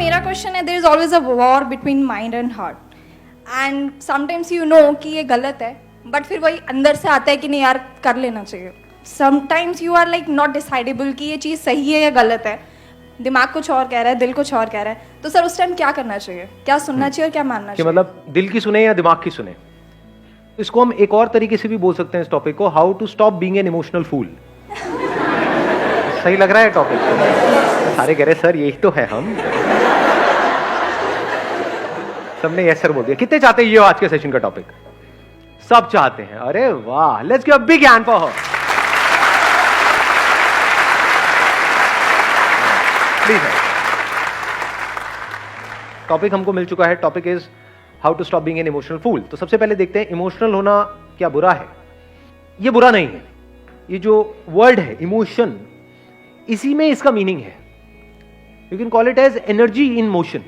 मेरा क्वेश्चन है, there is always a war between mind and heart, and sometimes you know कि ये गलत है, बट फिर वही अंदर से आता है कि नहीं यार कर लेना चाहिए. Sometimes you are like not decidable कि ये चीज़ सही है या गलत है, दिमाग कुछ और कह रहा है, दिल कुछ और कह रहा है, तो सर उस टाइम क्या करना चाहिए, क्या सुनना चाहिए और क्या मानना चाहिए? मतलब दिल की सुने या दिमाग की सुने? इसको हम एक और तरीके से भी बोल सकते हैं इस टॉपिक को, how to stop being an emotional fool. सही लग रहा है टॉपिक? सारे कह रहे सर यही तो है हम. सबने यस सर बोल दिया. कितने चाहते हैं ये आज के सेशन का टॉपिक? सब चाहते हैं. अरे वाह, let's give a big hand for her. Please. Topic हमको मिल चुका है. Topic is how to stop being an emotional fool. तो सबसे पहले देखते हैं इमोशनल होना क्या बुरा है? ये बुरा नहीं है. ये जो वर्ड है इमोशन, इसी में इसका मीनिंग है. You can call it as energy in motion.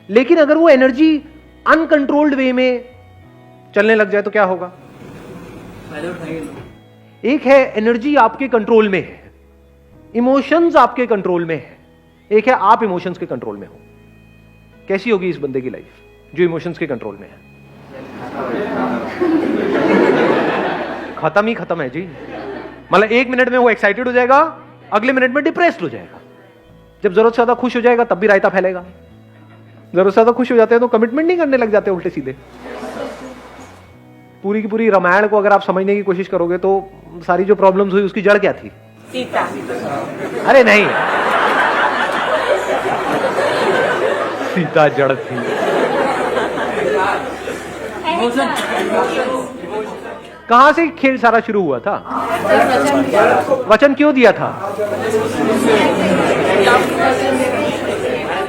लेकिन अगर वो एनर्जी अनकंट्रोल्ड वे में चलने लग जाए तो क्या होगा? एक है एनर्जी आपके कंट्रोल में है, इमोशंस आपके कंट्रोल में है. एक है आप इमोशंस के कंट्रोल में हो. कैसी होगी इस बंदे की लाइफ जो इमोशंस के कंट्रोल में है? खत्म ही खत्म है जी. मतलब एक मिनट में वो एक्साइटेड हो जाएगा, अगले मिनट में डिप्रेस्ड हो जाएगा. जब जरूरत से ज्यादा खुश हो जाएगा तब भी रायता फैलेगा. जरूरत से ज्यादा खुश हो जाते हैं तो कमिटमेंट नहीं करने लग जाते उल्टे सीधे. पूरी की पूरी रामायण को अगर आप समझने की कोशिश करोगे तो सारी जो प्रॉब्लम्स हुई उसकी जड़ क्या थी? सीता. अरे नहीं, सीता जड़ थी. कहां से खेल सारा शुरू हुआ था? वचन क्यों दिया था?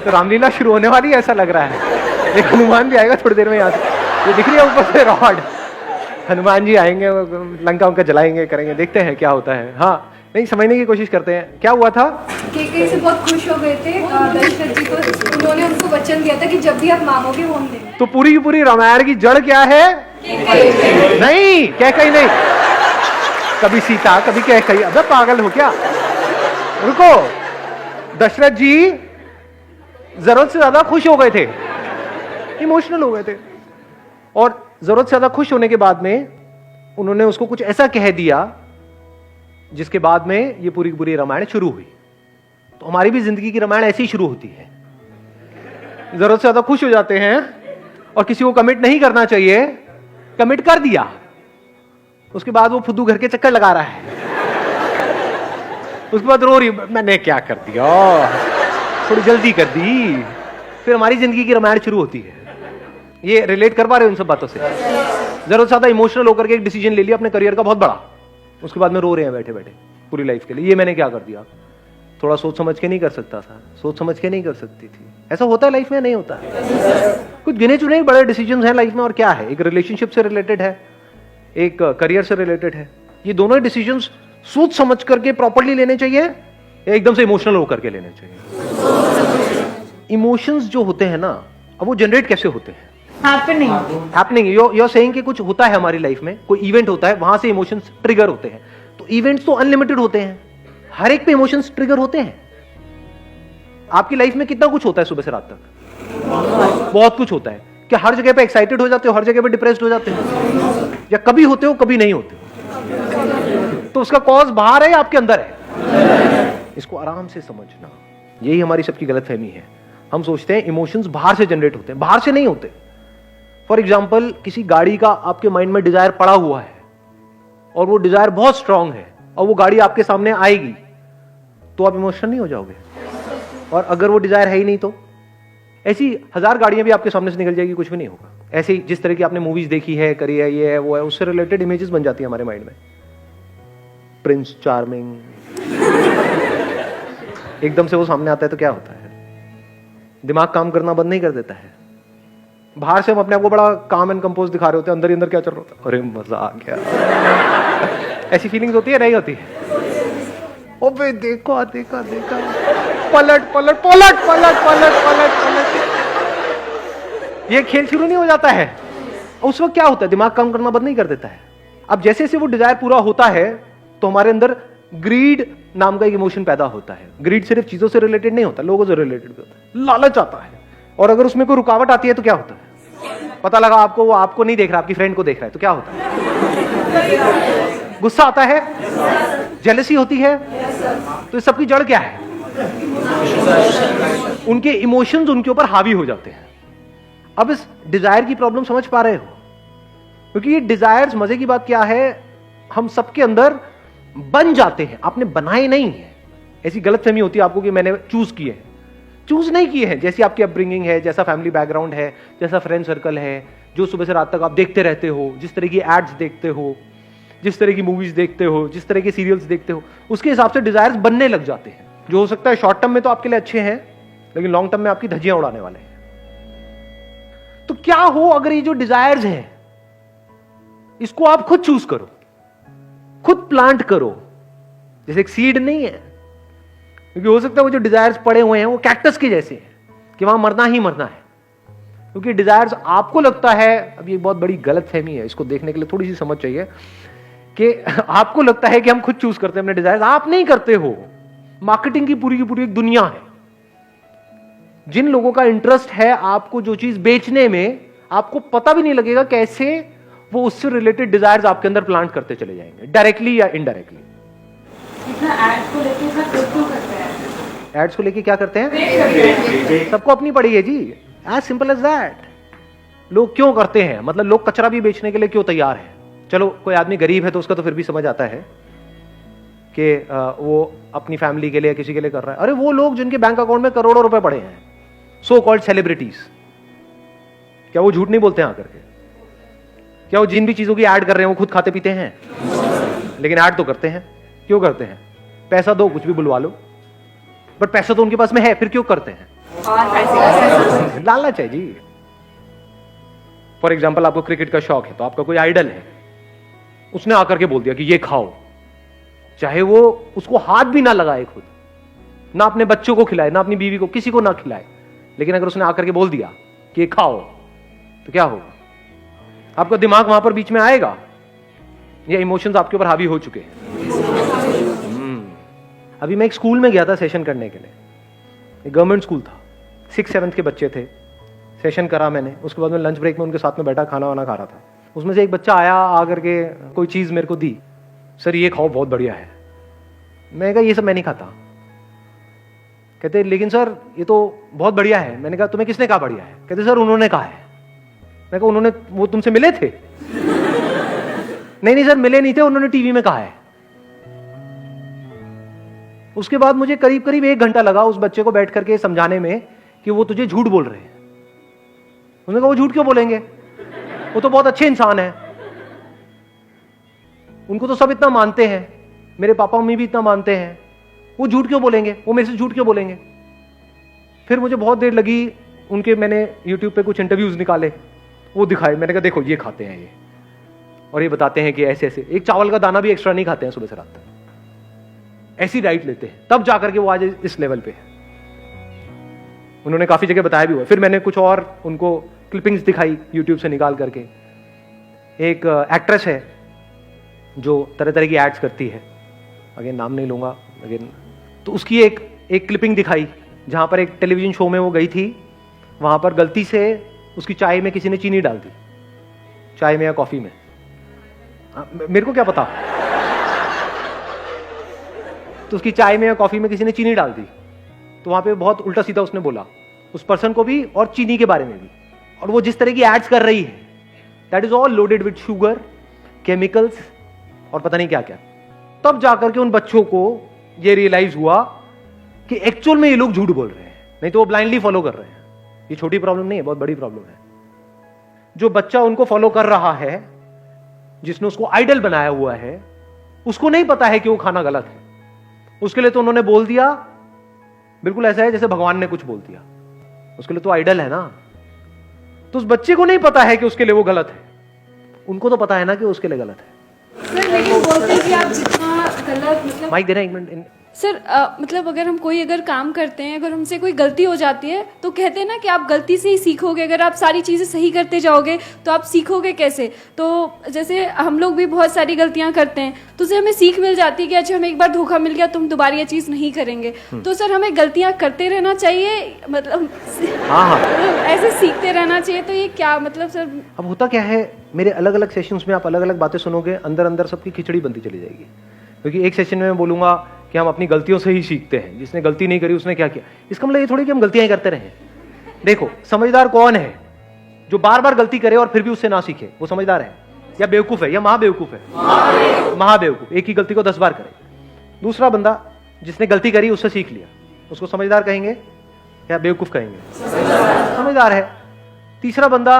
तो रामलीला शुरू होने वाली है ऐसा लग रहा है. एक हनुमान भी आएगा थोड़ी देर में. यहाँ से ये दिख रही है ऊपर से रॉड. हनुमान जी आएंगे, लंका उनका जलाएंगे, करेंगे. देखते हैं क्या होता है. हाँ, नहीं समझने की कोशिश करते हैं क्या हुआ था. कैकेयी से बहुत खुश हो गए थे दशरथ जी, तो उन्होंने उनको वचन दिया था कि जब भी आप मांगोगे वो हम देंगे. तो पूरी की पूरी रामायण की जड़ क्या है? नहीं, कैकेयी नहीं. कभी सीता, कभी कैकेयी. अबे पागल हो क्या? रुको. दशरथ जी जरूरत से ज्यादा खुश हो गए थे, इमोशनल हो गए थे, और जरूरत से ज्यादा खुश होने के बाद में उन्होंने उसको कुछ ऐसा कह दिया जिसके बाद में ये पूरी की पूरी रामायण शुरू हुई. तो हमारी भी जिंदगी की रामायण ऐसे ही शुरू होती है. जरूरत से ज्यादा खुश हो जाते हैं और किसी को कमिट नहीं करना चाहिए, कमिट कर दिया, उसके बाद वो फुद्दू घर के चक्कर लगा रहा है. उसके बाद रो रही, मैंने क्या कर दिया, थोड़ी जल्दी कर दी. फिर हमारी जिंदगी की रामायण शुरू होती है. ये रिलेट कर पा रहे हो इन सब बातों से? जरूरत से ज्यादा इमोशनल होकर के एक डिसीजन ले लिया अपने करियर का बहुत बड़ा, उसके बाद में रो रहे हैं बैठे बैठे पूरी लाइफ के लिए. ये मैंने क्या कर दिया, थोड़ा सोच समझ के नहीं कर सकता था, सोच समझ के नहीं कर सकती थी. ऐसा होता है लाइफ में? नहीं होता है. कुछ गिने चुने बड़े डिसीजंस हैं लाइफ में. और क्या है, एक रिलेशनशिप से रिलेटेड है, एक करियर से रिलेटेड है. ये दोनों डिसीजंस सोच समझ करके प्रॉपर्ली लेने चाहिए या एकदम से इमोशनल होकर के लेने चाहिए? इमोशंस जो होते हैं ना, अब वो जनरेट कैसे होते हैं? हैपनिंग. you're saying कि कुछ होता है हमारी लाइफ में, कोई इवेंट होता है, वहां से इमोशंस ट्रिगर होते हैं. तो इवेंट्स तो अनलिमिटेड होते हैं, हर एक पे इमोशंस ट्रिगर होते हैं. आपकी लाइफ में कितना कुछ होता है सुबह से रात तक? बहुत कुछ होता है. क्या हर जगह पे एक्साइटेड हो जाते हो, हर जगह पे डिप्रेस्ड हो जाते हो, या कभी होते हो कभी नहीं होते हो? तो उसका कॉज बाहर है या आपके अंदर है? इसको आराम से समझना. यही हमारी सबकी गलतफहमी है. हम सोचते हैं इमोशंस बाहर से जनरेट होते हैं, बाहर से नहीं होते. फॉर एग्जाम्पल, किसी गाड़ी का आपके माइंड में डिजायर पड़ा हुआ है और वो डिजायर बहुत स्ट्रांग है और वो गाड़ी आपके सामने आएगी तो आप इमोशनल नहीं हो जाओगे? और अगर वो डिजायर है ही नहीं तो? ऐसी 1000 गाड़ियां भी आपके सामने से निकल जाएगी, कुछ भी नहीं होगा. ऐसे ही जिस तरह की आपने मूवीज देखी है, करी है, ये है वो है, उससे रिलेटेड इमेजेस बन जाती है हमारे माइंड में. प्रिंस चार्मिंग, एकदम से वो सामने आता है तो क्या होता है? दिमाग काम करना बंद नहीं कर देता है. बाहर से हम अपने आप को बड़ा काम एंड कंपोज दिखा रहे होते हैं, अंदर ही अंदर क्या चल रहा होता है? अरे मजा आ गया. ऐसी फीलिंग्स होती है, नहीं होती? ओबे देखो, देखा देखा, पलट पलट पलट पलट पलट पलट पलट. ये खेल शुरू नहीं हो जाता है. उस वक्त क्या होता है? दिमाग काम करना बंद नहीं कर देता है. अब जैसे जैसे वो डिजायर पूरा होता है तो हमारे अंदर ग्रीड नाम का एक इमोशन पैदा होता है। ग्रीड सिर्फ चीजों से रिलेटेड नहीं होता, लोगों से रिलेटेड भी होता है। लालच आता है, और अगर उसमें कोई रुकावट आती है तो क्या होता है? पता लगा आपको वो आपको नहीं देख रहा, आपकी फ्रेंड को देख रहा है, तो क्या होता है? गुस्सा आता है, जेलसी होती है। तो इस सबकी जड़ क्या है? उनके इमोशंस उनके ऊपर हावी हो जाते हैं। अब इस डिजायर की प्रॉब्लम समझ पा रहे हो? क्योंकि ये डिजायर्स, मजे की बात क्या है, हम सबके अंदर बन जाते हैं, आपने बनाए नहीं है। ऐसी गलतफहमी होती है आपको कि मैंने चूज किए हैं। चूज नहीं किए हैं। जैसी आपकी अपब्रिंगिंग है, जैसा फैमिली बैकग्राउंड है, जैसा फ्रेंड सर्कल है, जो सुबह से रात तक आप देखते रहते हो, जिस तरह की एड्स देखते हो, जिस तरह की मूवीज देखते हो, जिस तरह के सीरियल्स देखते हो, उसके हिसाब से डिजायर्स बनने लग जाते हैं, जो हो सकता है शॉर्ट टर्म में तो आपके लिए अच्छे हैं, लेकिन लॉन्ग टर्म में आपकी धज्जियां उड़ाने वाले हैं। तो क्या हो अगर ये जो डिजायर्स हैं, इसको आप खुद चूज करो, खुद प्लांट करो। जैसे एक सीड नहीं है, क्योंकि हो सकता है वो जो डिजायर्स पड़े हुए हैं वो कैक्टस के जैसे हैं कि वहां मरना ही मरना है। क्योंकि डिजायर्स आपको लगता है, अब ये बहुत बड़ी गलतफहमी है, इसको देखने के लिए थोड़ी सी समझ चाहिए, कि आपको लगता है कि हम खुद चूज करते हैं अपने डिजायर्स। आप नहीं करते हो। मार्केटिंग की पूरी एक दुनिया है। जिन लोगों का इंटरेस्ट है आपको जो चीज बेचने में, आपको पता भी नहीं लगेगा कैसे वो उससे रिलेटेड डिजायर्स आपके अंदर प्लांट करते चले जाएंगे, डायरेक्टली या इनडायरेक्टली। एड्स को लेके एड्स को लेके क्या करते हैं? सबको अपनी पड़ी है जी, एज सिंपल एज दैट। लोग क्यों करते हैं? मतलब लोग कचरा भी बेचने के लिए क्यों तैयार है? चलो कोई आदमी गरीब है तो उसका तो फिर भी समझ आता है कि वो अपनी फैमिली के लिए किसी के लिए कर रहा है। अरे वो लोग जिनके बैंक अकाउंट में करोड़ों रुपए पड़े हैं, सो कॉल्ड सेलिब्रिटीज, क्या वो झूठ नहीं बोलते हैं आकर के? क्या वो जिन भी चीजों की ऐड कर रहे हैं वो खुद खाते पीते हैं? लेकिन ऐड तो करते हैं। क्यों करते हैं? पैसा दो, कुछ भी बुलवा लो, बट पैसा तो उनके पास में है, फिर क्यों करते हैं? लालच है जी। फॉर एग्जाम्पल, आपको क्रिकेट का शौक है, तो आपका कोई आइडल है, उसने आकर के बोल दिया कि ये खाओ, चाहे वो उसको हाथ भी ना लगाए खुद, ना अपने बच्चों को खिलाए, ना अपनी बीवी को, किसी को ना खिलाए, लेकिन अगर उसने आकर के बोल दिया कि ये खाओ, तो क्या होगा? आपका दिमाग वहां पर बीच में आएगा, ये इमोशंस आपके ऊपर हावी हो चुके हैं। अभी मैं एक स्कूल में गया था सेशन करने के लिए, एक गवर्नमेंट स्कूल था, 6th-7th के बच्चे थे। सेशन करा मैंने, उसके बाद में लंच ब्रेक में उनके साथ में बैठा खाना वाना खा रहा था। उसमें से एक बच्चा आया, आकर के कोई चीज़ मेरे को दी, सर ये खाओ बहुत बढ़िया है। मैंने कहा ये सब मैं नहीं खाता। कहते लेकिन सर ये तो बहुत बढ़िया है। मैंने कहा तुम्हें किसने कहा बढ़िया है? कहते सर उन्होंने कहा है। मैं कहा उन्होंने, वो तुमसे मिले थे? नहीं सर मिले नहीं थे, उन्होंने टीवी में कहा है। उसके बाद मुझे करीब 1 घंटा लगा उस बच्चे को बैठ करके समझाने में कि वो तुझे झूठ बोल रहे हैं। उसने कहा वो झूठ क्यों बोलेंगे, वो तो बहुत अच्छे इंसान है, उनको तो सब इतना मानते हैं, मेरे पापा मम्मी भी इतना मानते हैं, वो झूठ क्यों बोलेंगे, वो मेरे से झूठ क्यों बोलेंगे? फिर मुझे बहुत देर लगी, उनके मैंने YouTube पे कुछ इंटरव्यूज निकाले, वो दिखाए। मैंने कहा देखो ये खाते हैं ये, और ये बताते हैं कि ऐसे ऐसे, एक चावल का दाना भी एक्स्ट्रा नहीं खाते हैं सुबह से रात तक, ऐसी डाइट लेते हैं, तब जाकर के वो आज इस लेवल पे है। उन्होंने काफी जगह बताया भी हुआ। फिर मैंने कुछ और उनको क्लिपिंग्स दिखाई YouTube से निकाल करके। एक एक्ट्रेस है जो तरह तरह की एड्स करती है, अगेन नाम नहीं लूंगा, अगेन, तो उसकी एक क्लिपिंग दिखाई जहां पर एक टेलीविजन शो में वो गई थी, वहां पर गलती से उसकी चाय में किसी ने चीनी डाल दी, चाय में या कॉफी में, मेरे को क्या पता, तो उसकी चाय में या कॉफी में किसी ने चीनी डाल दी। तो वहां पे बहुत उल्टा सीधा उसने बोला उस पर्सन को भी और चीनी के बारे में भी। और वो जिस तरह की एड्स कर रही है, that is all loaded with sugar, chemicals और पता नहीं क्या क्या। तब जाकर के उन बच्चों को ये रियलाइज हुआ कि एक्चुअल में ये लोग झूठ बोल रहे हैं, नहीं तो वो ब्लाइंडली फॉलो कर रहे हैं। ये छोटी प्रॉब्लम नहीं है, बहुत बड़ी प्रॉब्लम है। जो बच्चा उनको फॉलो कर रहा है, जिसने उसको आइडल बनाया हुआ है, उसको नहीं पता है कि वो खाना गलत है। उसके लिए तो उन्होंने बोल दिया, बिल्कुल ऐसा है जैसे भगवान ने कुछ बोल दिया, उसके लिए तो आइडल है ना। तो उस बच्चे को नहीं पता है कि उसके लिए वो गलत है, उनको तो पता है ना कि उसके लिए गलत है। सर लेकिन बोलते हैं कि आप जितना गलत, मतलब माइक दे रहे हैं, एक मिनट। सर मतलब अगर हम कोई अगर काम करते हैं, अगर हमसे कोई गलती हो जाती है तो कहते हैं ना कि आप गलती से ही सीखोगे, अगर आप सारी चीज़ें सही करते जाओगे तो आप सीखोगे कैसे। तो जैसे हम लोग भी बहुत सारी गलतियां करते हैं तो उससे हमें सीख मिल जाती है कि अच्छा हमें एक बार धोखा मिल गया तो हम दोबारा ये चीज़ नहीं करेंगे। तो सर हमें गलतियां करते रहना चाहिए, मतलब हाँ ऐसे सीखते रहना चाहिए। तो ये क्या मतलब सर? अब होता क्या है, मेरे अलग अलग सेशंस में आप अलग अलग बातें सुनोगे, अंदर अंदर सबकी खिचड़ी बनती चली जाएगी। क्योंकि एक सेशन में मैं बोलूंगा कि हम अपनी गलतियों से ही सीखते हैं, जिसने गलती नहीं करी उसने क्या किया। इसका मतलब ये थोड़ी कि हम गलतियां ही करते रहें। देखो, समझदार कौन है? जो बार बार गलती करे और फिर भी उससे ना सीखे, वो समझदार है। या बेवकूफ है, या महाबेवकूफ है? महाबेवकूफ। एक ही गलती को 10 बार करे। दूसरा बंदा जिसने गलती करी उससे सीख लिया, उसको समझदार कहेंगे या बेवकूफ कहेंगे? समझदार है। तीसरा बंदा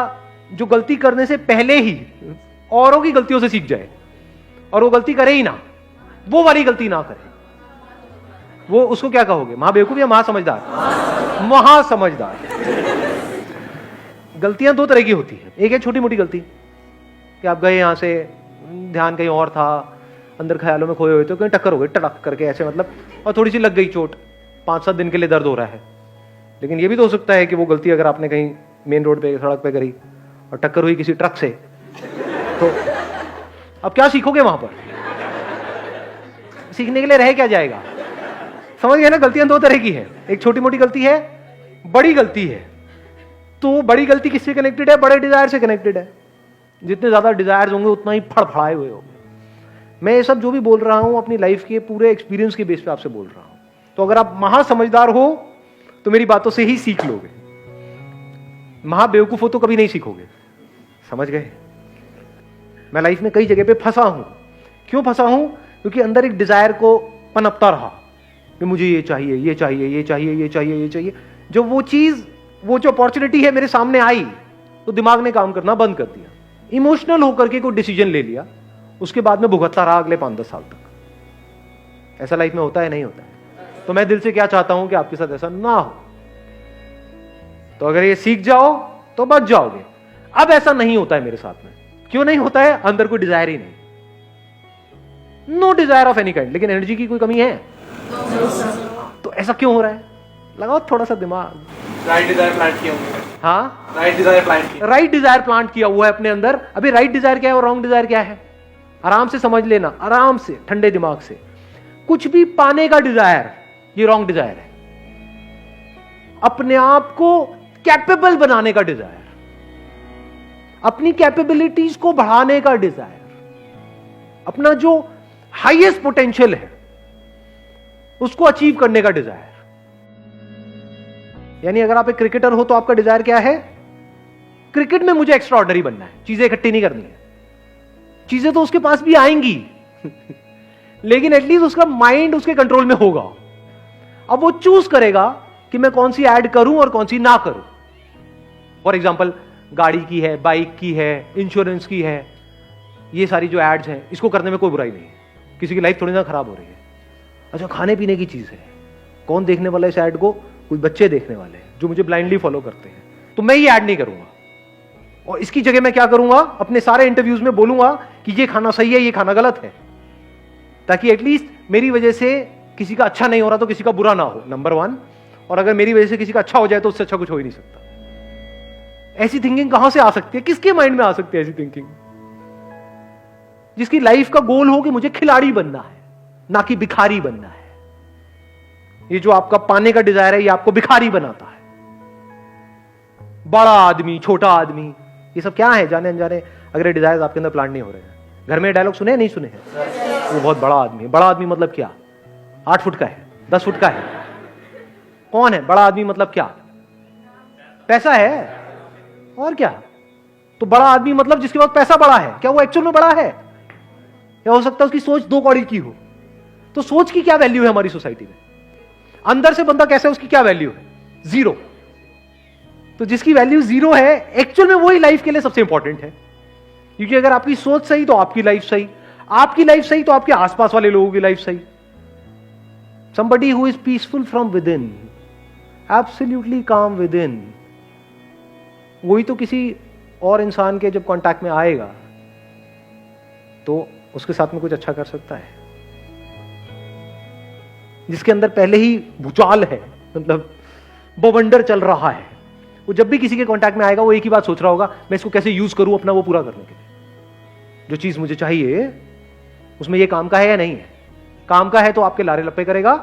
जो गलती करने से पहले ही औरों की गलतियों से सीख जाए और वो गलती करे ही ना, वो वाली गलती ना करे, वो उसको क्या कहोगे? महाबेवकूफ या महासमझदार? महासमझदार। गलतियां दो तरह की होती हैं। एक है छोटी मोटी गलती कि आप गए यहां से, ध्यान कहीं और था, अंदर ख्यालों में खोए हुए थे, कहीं टक्कर हो गई टड़क करके ऐसे, मतलब, और थोड़ी सी लग गई चोट, 5-7 दिन के लिए दर्द हो रहा है। लेकिन ये भी तो हो सकता है कि वो गलती अगर आपने कहीं मेन रोड पे, सड़क पे करी और टक्कर हुई किसी ट्रक से, तो अब क्या सीखोगे वहां पर? सीखने के लिए रह क्या जाएगा? समझ गए ना? गलतियां दो तरह की है, एक छोटी मोटी गलती है, बड़ी गलती है। तो बड़ी गलती किससे कनेक्टेड है? बड़े डिजायर से कनेक्टेड है। जितने ज्यादा डिजायर होंगे उतना ही फड़फड़ाए हुए होंगे। मैं ये सब जो भी बोल रहा हूं अपनी लाइफ के पूरे एक्सपीरियंस के बेस पे आपसे बोल रहा हूं। तो अगर आप महासमझदार हो तो मेरी बातों से ही सीख लोगे, महाबेवकूफ हो तो कभी नहीं सीखोगे। समझ गए? मैं लाइफ में कई जगह पे फंसा हूं। क्यों फंसा हूं? क्योंकि अंदर एक डिजायर को पनपता रहा कि मुझे ये चाहिए, ये चाहिए, ये चाहिए, ये चाहिए, ये चाहिए। जो वो चीज, वो जो अपॉर्चुनिटी है मेरे सामने आई, तो दिमाग ने काम करना बंद कर दिया, इमोशनल होकर के कोई डिसीजन ले लिया, उसके बाद में भुगतता रहा अगले 5-10 साल तक। ऐसा लाइफ में होता है? नहीं होता है। तो मैं दिल से क्या चाहता हूं कि आपके साथ ऐसा ना हो। तो अगर ये सीख जाओ तो बच जाओगे। अब ऐसा नहीं होता है मेरे साथ में। क्यों नहीं होता है? अंदर कोई डिजायर ही नहीं, no desire of any kind. लेकिन एनर्जी की कोई कमी है? तो ऐसा क्यों हो रहा है? लगाओ थोड़ा सा दिमाग। राइट डिजायर प्लांट किया हुआ है। हाँ, राइट डिजायर प्लांट किया। राइट डिजायर प्लांट किया हुआ है अपने अंदर। अभी राइट डिजायर क्या है और रॉन्ग डिजायर क्या है? आराम से समझ लेना, आराम से, ठंडे दिमाग से। कुछ भी पाने का डिजायर, ये रॉन्ग डिजायर है। अपने आप को कैपेबल बनाने का डिजायर, अपनी कैपेबिलिटीज को बढ़ाने का डिजायर, अपना जो हाईएस्ट पोटेंशियल है उसको अचीव करने का डिजायर। यानी अगर आप एक क्रिकेटर हो तो आपका डिजायर क्या है? क्रिकेट में मुझे एक्स्ट्रा ऑर्डिनरी बनना है, चीजें इकट्ठी नहीं करनी है। चीजें तो उसके पास भी आएंगी लेकिन एटलीस्ट उसका माइंड उसके कंट्रोल में होगा। अब वो चूज करेगा कि मैं कौन सी ऐड करूं और कौन सी ना करूं। फॉर एग्जाम्पल, गाड़ी की है, बाइक की है, इंश्योरेंस की है, ये सारी जो एड्स हैं, इसको करने में कोई बुराई नहीं है। किसी की लाइफ थोड़ी ना खराब हो रही है। अच्छा, खाने पीने की चीज है, कौन देखने वाला इस ऐड को? कुछ बच्चे देखने वाले हैं जो मुझे ब्लाइंडली फॉलो करते हैं। तो मैं ये ऐड नहीं करूंगा, और इसकी जगह मैं क्या करूंगा? अपने सारे इंटरव्यूज में बोलूंगा कि ये खाना सही है, ये खाना गलत है, ताकि एटलीस्ट मेरी वजह से किसी का अच्छा नहीं हो रहा तो किसी का बुरा ना हो, नंबर 1। और अगर मेरी वजह से किसी का अच्छा हो जाए तो उससे अच्छा कुछ हो ही नहीं सकता। ऐसी थिंकिंग कहां से आ सकती है? किसके माइंड में आ सकती है ऐसी थिंकिंग? जिसकी लाइफ का गोल हो कि मुझे खिलाड़ी बनना है, ना कि भिखारी बनना है। ये जो आपका पाने का डिजायर है, ये आपको भिखारी बनाता है। बड़ा आदमी, छोटा आदमी, ये सब क्या है? जाने अनजाने अगर डिजायर आपके अंदर प्लांट नहीं हो रहे हैं। घर में डायलॉग सुने नहीं सुने हैं? वो बहुत बड़ा आदमी है। बड़ा आदमी मतलब क्या? 8 फुट का है, 10 फुट का है? कौन है बड़ा आदमी? मतलब क्या? पैसा है और क्या? तो बड़ा आदमी मतलब जिसके पास पैसा बड़ा है। क्या वो एक्चुअल में बड़ा है? या हो सकता है उसकी सोच 2 कौड़ी की हो। तो सोच की क्या वैल्यू है हमारी सोसाइटी में? अंदर से बंदा कैसा है, उसकी क्या वैल्यू है? 0। तो जिसकी वैल्यू 0 है, एक्चुअल में वही लाइफ के लिए सबसे इंपॉर्टेंट है। क्योंकि अगर आपकी सोच सही तो आपकी लाइफ सही, आपकी लाइफ सही तो आपके आसपास वाले लोगों की लाइफ सही। Somebody who is peaceful from within, absolutely calm within, वही तो किसी और इंसान के जब कांटेक्ट में आएगा तो उसके साथ में कुछ अच्छा कर सकता है। जिसके अंदर पहले ही भूचाल है, मतलब बवंडर चल रहा है, वो जब भी किसी के कांटेक्ट में आएगा वो एक ही बात सोच रहा होगा, मैं इसको कैसे यूज करूं अपना वो पूरा करने के लिए। जो चीज मुझे चाहिए उसमें ये काम का है या नहीं है। काम का है तो आपके लारे लप्पे करेगा,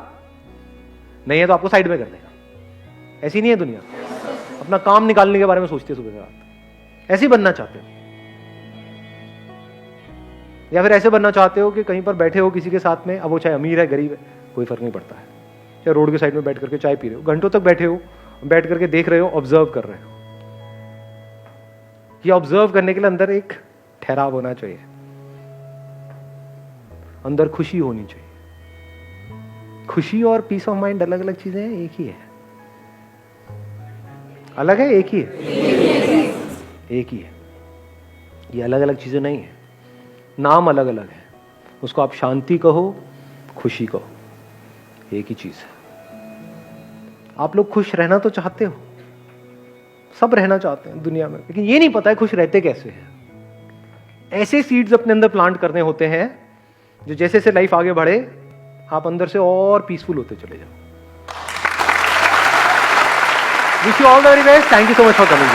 नहीं है तो आपको साइड में कर देगा। ऐसी नहीं है दुनिया, अपना काम निकालने के बारे में सोचते सुबह से रात। ऐसे ही बनना चाहते हो, या फिर ऐसे बनना चाहते हो कि कहीं पर बैठे हो किसी के साथ में, अब वो चाहे अमीर है गरीब है कोई फर्क नहीं पड़ता है, चाहे रोड के साइड में बैठ करके चाय पी रहे हो, घंटों तक बैठे हो, बैठ करके देख रहे हो, ऑब्जर्व कर रहे हो। ये ऑब्जर्व करने के लिए अंदर एक ठहराव होना चाहिए, अंदर खुशी होनी चाहिए। खुशी और पीस ऑफ माइंड अलग अलग चीजें हैं, एक ही है। अलग है, एक ही है, एक ही है। ये अलग अलग चीजें नहीं है, नाम अलग अलग है। उसको आप शांति कहो, खुशी कहो, एक ही चीज है। आप लोग खुश रहना तो चाहते हो, सब रहना चाहते हैं दुनिया में, लेकिन ये नहीं पता है खुश रहते कैसे हैं। ऐसे सीड्स अपने अंदर प्लांट करने होते हैं जो जैसे जैसे लाइफ आगे बढ़े आप अंदर से और पीसफुल होते चले जाओ। Wish you all the very best. Thank you so much for coming.